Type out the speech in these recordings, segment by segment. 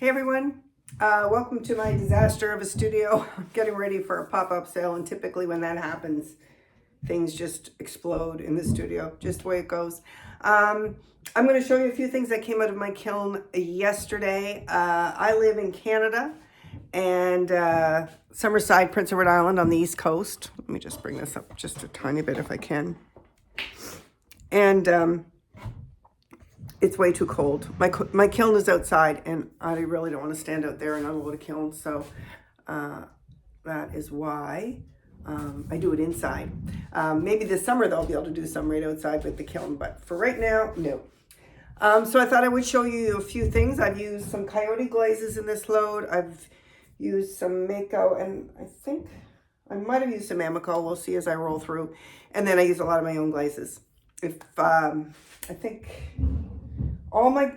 Hey everyone, welcome to my disaster of a studio. I'm getting ready for a pop-up sale, and typically when that happens, things just explode in the studio, just the way it goes. I'm going to show you a few things that came out of my kiln yesterday. I live in Canada and Summerside, Prince Edward Island on the East Coast. Let me just bring this up just a tiny bit if I can. And it's way too cold. My kiln is outside, and I really don't want to stand out there and unload a kiln, so that is why I do it inside. Maybe this summer they'll be able to do some right outside with the kiln, but for right now, no. So I thought I would show you a few things. I've used some coyote glazes in this load. I've used some mayco, and I think I might have used some amaco. We'll see as I roll through. And then I use a lot of my own glazes. I think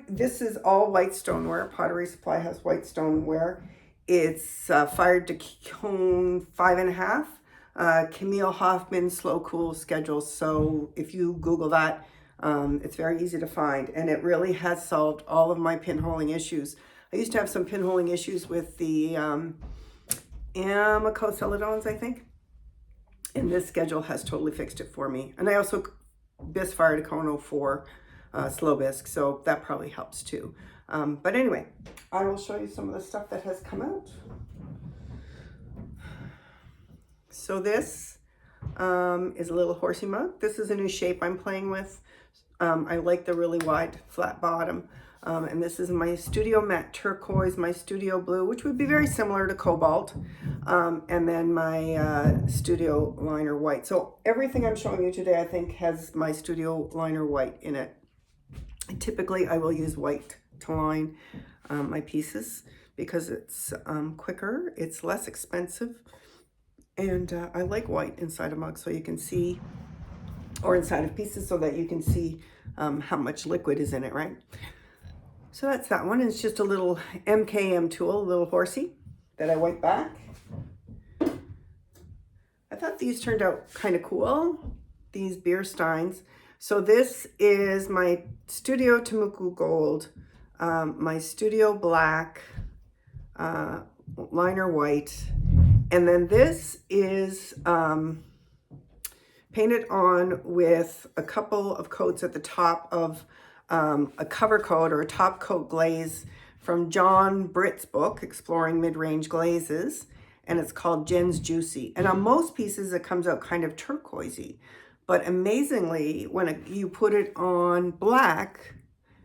this is all white stoneware. Pottery Supply has white stoneware. It's fired to cone 5.5. Camille Hoffman slow cool schedule. So if you Google that, it's very easy to find, and it really has solved all of my pinholing issues. I used to have some pinholing issues with the amaco celadons, I think, and this schedule has totally fixed it for me. And I also bisque fired a cone 04 slow bisque, so that probably helps too. But anyway, I will show you some of the stuff that has come out. So this is a little horsey mug. This is a new shape I'm playing with. I like the really wide flat bottom. And this is my Studio Matte Turquoise, my Studio Blue, which would be very similar to Cobalt. And then my Studio Liner White. So everything I'm showing you today, I think, has my Studio Liner White in it. And typically, I will use white to line my pieces because it's quicker, it's less expensive, and I like white inside a mug so you can see, or inside of pieces so that you can see how much liquid is in it, right? So that's that one. It's just a little MKM tool, a little horsey that I wipe back. I thought these turned out kind of cool, these Beersteins. So this is my Studio Tamuku Gold, my Studio Black, Liner White, and then this is painted on with a couple of coats at the top of a cover coat or a top coat glaze from John Britt's book, Exploring Mid-Range Glazes, and it's called Jen's Juicy. And on most pieces, it comes out kind of turquoisey. But amazingly, when you put it on black,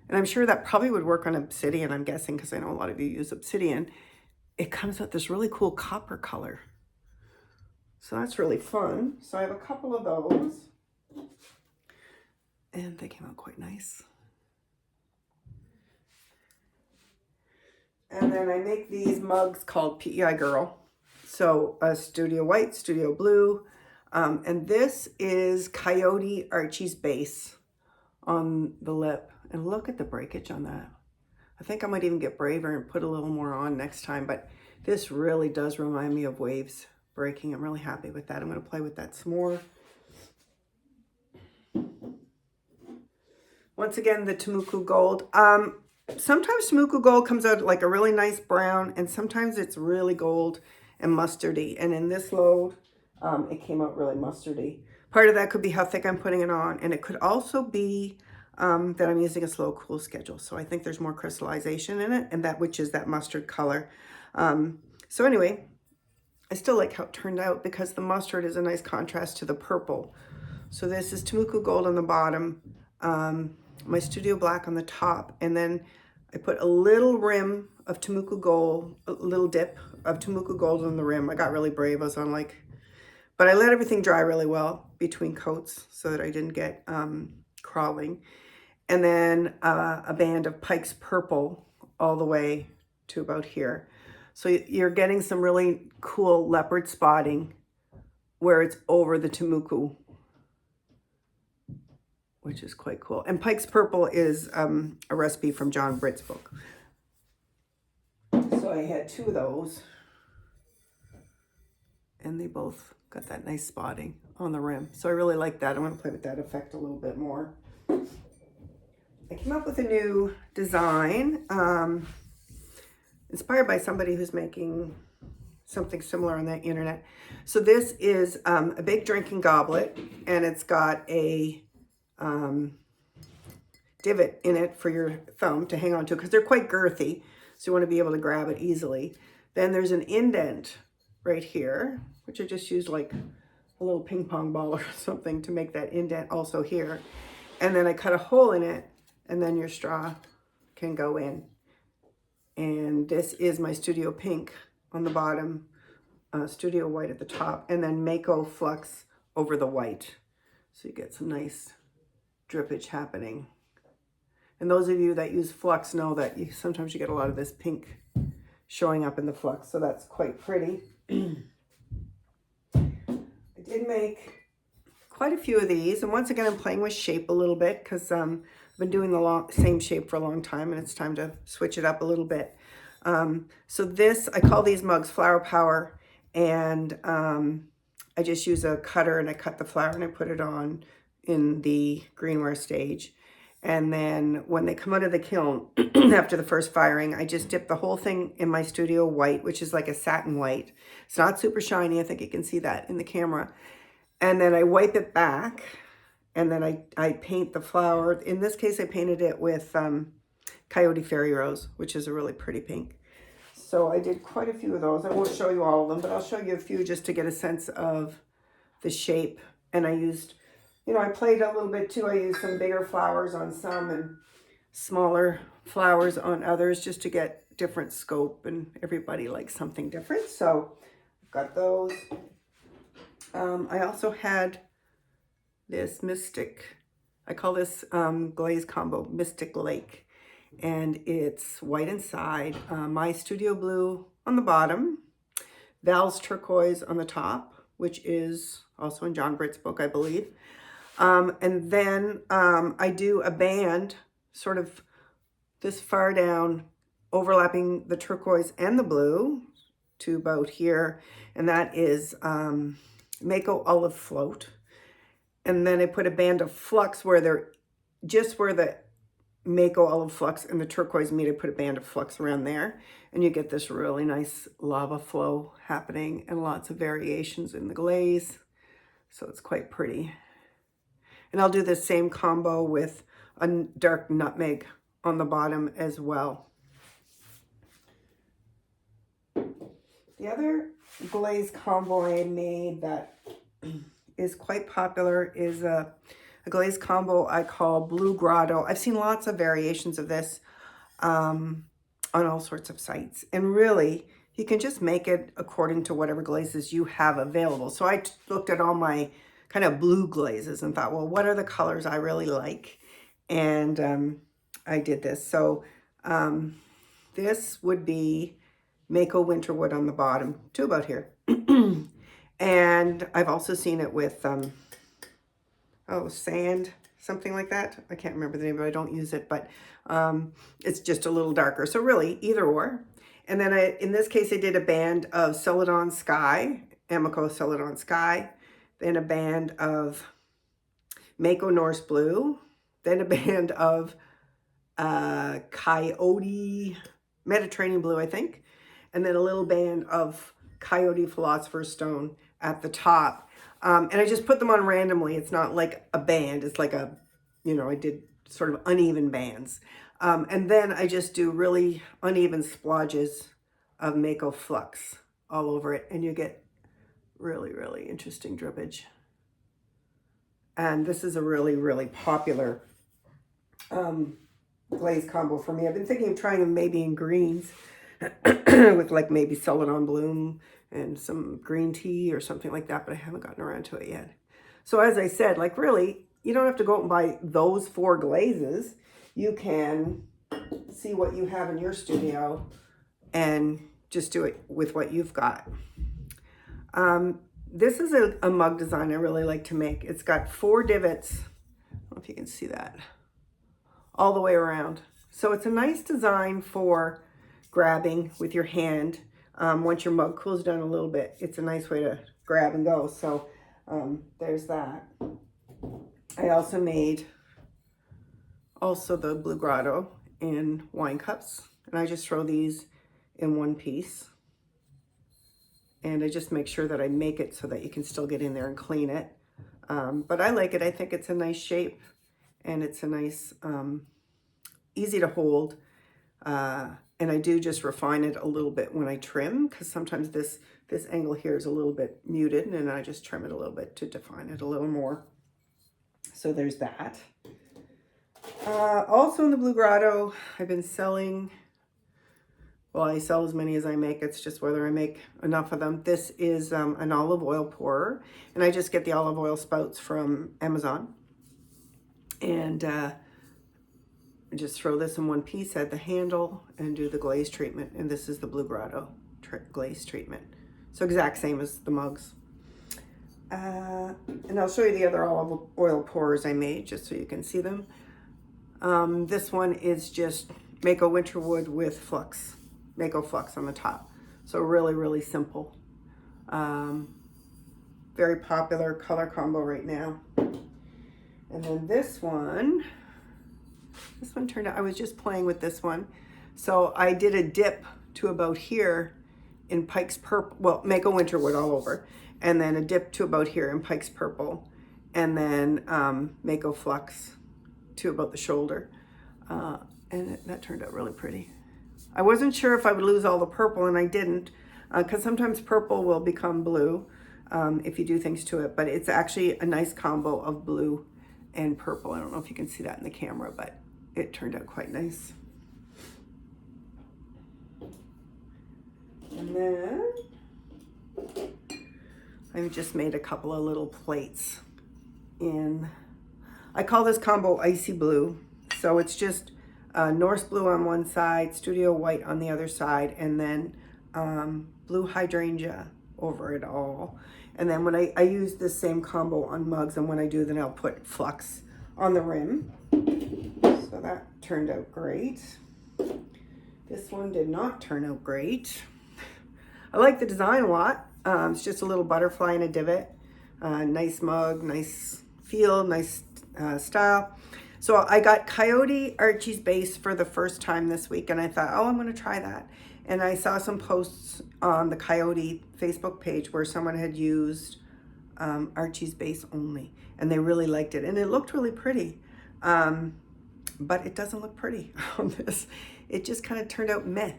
and I'm sure that probably would work on obsidian, I'm guessing, because I know a lot of you use obsidian, it comes out this really cool copper color. So that's really fun. So I have a couple of those, and they came out quite nice. And then I make these mugs called PEI Girl. So a Studio White, Studio Blue, and this is Coyote Archie's base on the lip. And look at the breakage on that. I think I might even get braver and put a little more on next time, but this really does remind me of waves breaking. I'm really happy with that. I'm going to play with that some more. Once again, the Tamuku Gold. Sometimes Tamuku Gold comes out like a really nice brown, and sometimes it's really gold and mustardy. And in this load, it came out really mustardy. Part of that could be how thick I'm putting it on, and it could also be that I'm using a slow cool schedule. So I think there's more crystallization in it, and that which is that mustard color. So anyway, I still like how it turned out because the mustard is a nice contrast to the purple. So this is Tamuku Gold on the bottom, my Studio Black on the top, and then I put a little rim of Tamuku Gold, a little dip of Tamuku Gold on the rim. I got really brave. I was on but I let everything dry really well between coats so that I didn't get crawling. And then a band of Pike's Purple all the way to about here. So you're getting some really cool leopard spotting where it's over the Tamuku, which is quite cool. And Pike's Purple is a recipe from John Britt's book. So I had two of those, and they both got that nice spotting on the rim. So I really like that. I want to play with that effect a little bit more. I came up with a new design. inspired by somebody who's making something similar on the internet. So this is a big drinking goblet, and it's got a divot in it for your thumb to hang on to, because they're quite girthy, so you want to be able to grab it easily. Then there's an indent right here, which I just used like a little ping pong ball or something to make that indent also here. And then I cut a hole in it, and then your straw can go in. And this is my Studio Pink on the bottom, Studio White at the top, and then mayco flux over the white. So you get some nice drippage happening. And those of you that use flux know that sometimes you get a lot of this pink showing up in the flux, so that's quite pretty. I did make quite a few of these, and once again I'm playing with shape a little bit, because I've been doing the same shape for a long time, and it's time to switch it up a little bit. So this, I call these mugs Flower Power, and I just use a cutter, and I cut the flower and I put it on in the greenware stage. And then when they come out of the kiln after the first firing, I just dip the whole thing in my Studio White, which is like a satin white. It's not super shiny. I think you can see that in the camera. And then I wipe it back, and then I paint the flower. In this case, I painted it with Coyote Fairy Rose, which is a really pretty pink. So I did quite a few of those. I won't show you all of them, but I'll show you a few just to get a sense of the shape. And I used, you know, I played a little bit too. I used some bigger flowers on some and smaller flowers on others, just to get different scope, and everybody likes something different. So I've got those. I also had this Mystic, I call this glaze combo Mystic Lake, and it's white inside, my Studio Blue on the bottom, Val's Turquoise on the top, which is also in John Britt's book, I believe. And then I do a band sort of this far down, overlapping the turquoise and the blue to about here, and that is mayco Olive Float. And then I put a band of flux where they're just where the mayco Olive Flux and the turquoise meet. I put a band of flux around there, and you get this really nice lava flow happening and lots of variations in the glaze. So it's quite pretty. And I'll do the same combo with a dark nutmeg on the bottom as well. The other glaze combo I made that is quite popular is a glaze combo I call Blue Grotto. I've seen lots of variations of this on all sorts of sites. And really, you can just make it according to whatever glazes you have available. So I looked at all my kind of blue glazes and thought, well, what are the colors I really like? And I did this. So this would be mayco Winterwood on the bottom to about here. And I've also seen it with, sand, something like that. I can't remember the name, but I don't use it, but it's just a little darker. So really, either or. And then in this case, I did a band of Celadon Sky, Amaco Celadon Sky, then a band of mayco Norse Blue, then a band of Coyote Mediterranean Blue, I think, and then a little band of Coyote Philosopher's Stone at the top. And I just put them on randomly. It's not like a band. It's like a, I did sort of uneven bands. And then I just do really uneven splodges of mayco flux all over it. And you get really, really interesting drippage. And this is a really, really popular glaze combo for me. I've been thinking of trying them maybe in greens with like maybe Celadon Bloom and some green tea or something like that, but I haven't gotten around to it yet. So as I said, like really, you don't have to go out and buy those 4 glazes. You can see what you have in your studio and just do it with what you've got. This is a mug design I really like to make. It's got 4 divots. I don't know if you can see that. All the way around. So it's a nice design for grabbing with your hand. Once your mug cools down a little bit, it's a nice way to grab and go. So there's that. I also made the Blue Grotto in wine cups, and I just throw these in one piece. And I just make sure that I make it so that you can still get in there and clean it. But I like it. I think it's a nice shape, and it's a nice, easy to hold. And I do just refine it a little bit when I trim, because sometimes this angle here is a little bit muted, and I just trim it a little bit to define it a little more. So there's that. Also in the Blue Grotto, I've been selling, well, I sell as many as I make. It's just whether I make enough of them. This is an olive oil pourer, and I just get the olive oil spouts from Amazon. And just throw this in one piece, add the handle, and do the glaze treatment. And this is the Blue Grotto glaze treatment. So exact same as the mugs. And I'll show you the other olive oil pourers I made, just so you can see them. This one is just mayco winterwood with flux, mayco flux on the top. So really, really simple. Very popular color combo right now. And then this one turned out, I was just playing with this one. So I did a dip to about here in Pike's Purple, well, mayco winterwood all over, and then a dip to about here in Pike's Purple, and then mayco flux to about the shoulder. And that turned out really pretty. I wasn't sure if I would lose all the purple, and I didn't, because sometimes purple will become blue if you do things to it, but it's actually a nice combo of blue and purple. I don't know if you can see that in the camera, but it turned out quite nice. And then I've just made a couple of little plates in, I call this combo Icy Blue. So it's just Norse Blue on one side, Studio White on the other side, and then blue hydrangea over it all. And then when I use this same combo on mugs, and when I do, then I'll put flux on the rim. So that turned out great. This one did not turn out great. I like the design a lot. It's just a little butterfly in a divot. Nice mug, nice feel, nice style. So I got Coyote Archie's base for the first time this week, and I thought, oh, I'm going to try that. And I saw some posts on the Coyote Facebook page where someone had used Archie's base only, and they really liked it, and it looked really pretty. But it doesn't look pretty on this. It just kind of turned out meh.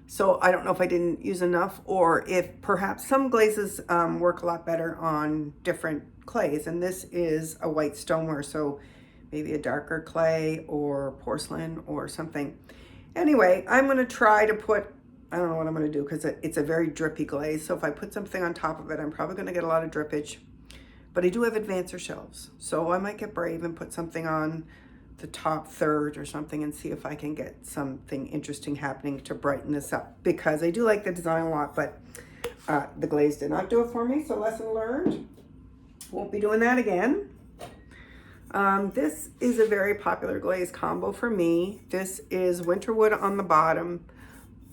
So I don't know if I didn't use enough, or if perhaps some glazes work a lot better on different clays. And this is a white stoneware, so maybe a darker clay or porcelain or something. Anyway, I'm going to try to put, I don't know what I'm going to do, because it's a very drippy glaze. So if I put something on top of it, I'm probably going to get a lot of drippage. But I do have advancer shelves, so I might get brave and put something on the top third or something and see if I can get something interesting happening to brighten this up, because I do like the design a lot, but the glaze did not do it for me. So lesson learned. Won't be doing that again. This is a very popular glaze combo for me. This is winterwood on the bottom,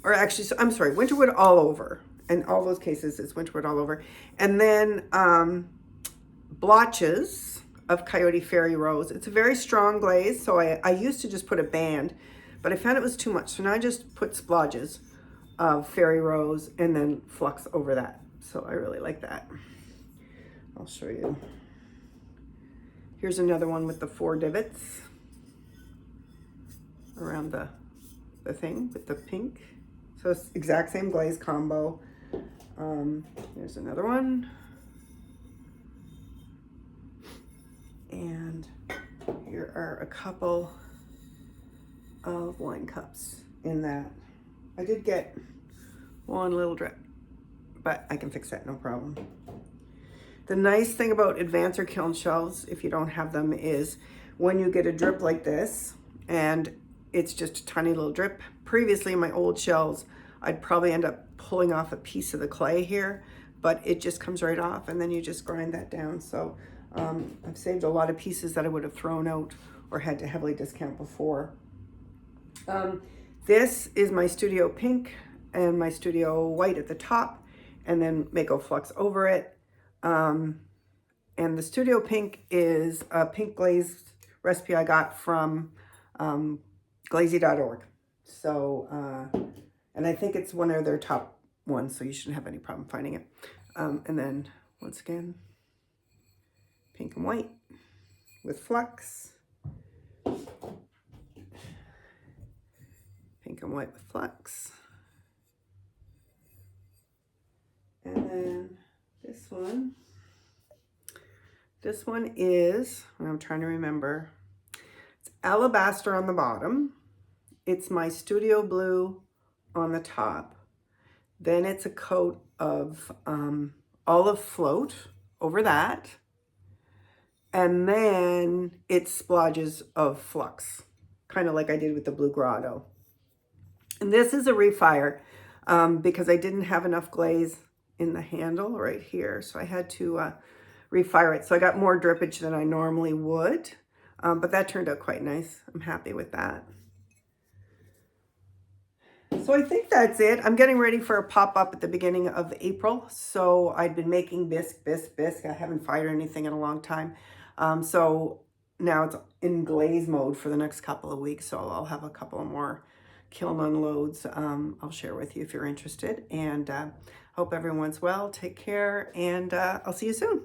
or actually, I'm sorry, winterwood all over. In all those cases, it's winterwood all over. And then blotches of Coyote Fairy Rose. It's a very strong glaze, so I used to just put a band, but I found it was too much. So now I just put splodges of Fairy Rose and then flux over that. So I really like that. I'll show you. Here's another one with the 4 divots around the thing with the pink. So it's exact same glaze combo. Here's another one. And here are a couple of wine cups in that. I did get one little drip, but I can fix that, no problem. The nice thing about advancer kiln shelves, if you don't have them, is when you get a drip like this, and it's just a tiny little drip. Previously in my old shelves, I'd probably end up pulling off a piece of the clay here, but it just comes right off, and then you just grind that down. So I've saved a lot of pieces that I would have thrown out or had to heavily discount before. This is my Studio Pink and my Studio White at the top, and then mayco flux over it. And the Studio Pink is a pink glaze recipe I got from glazy.org. So, And I think it's one of their top ones, so you shouldn't have any problem finding it. And then, once again, pink and white with flux. Pink and white with flux. And then this one. This one is, I'm trying to remember, it's alabaster on the bottom. It's my studio blue on the top. Then it's a coat of olive float over that. And then it's splodges of flux, kind of like I did with the blue grotto. And this is a Refire because I didn't have enough glaze in the handle right here. So I had to Refire it. So I got more drippage than I normally would. But that turned out quite nice. I'm happy with that. So I think that's it. I'm getting ready for a pop-up at the beginning of April. So I'd been making bisque. I haven't fired anything in a long time. So now it's in glaze mode for the next couple of weeks. So I'll have a couple more kiln unloads. I'll share with you if you're interested. And hope everyone's well. Take care. And I'll see you soon.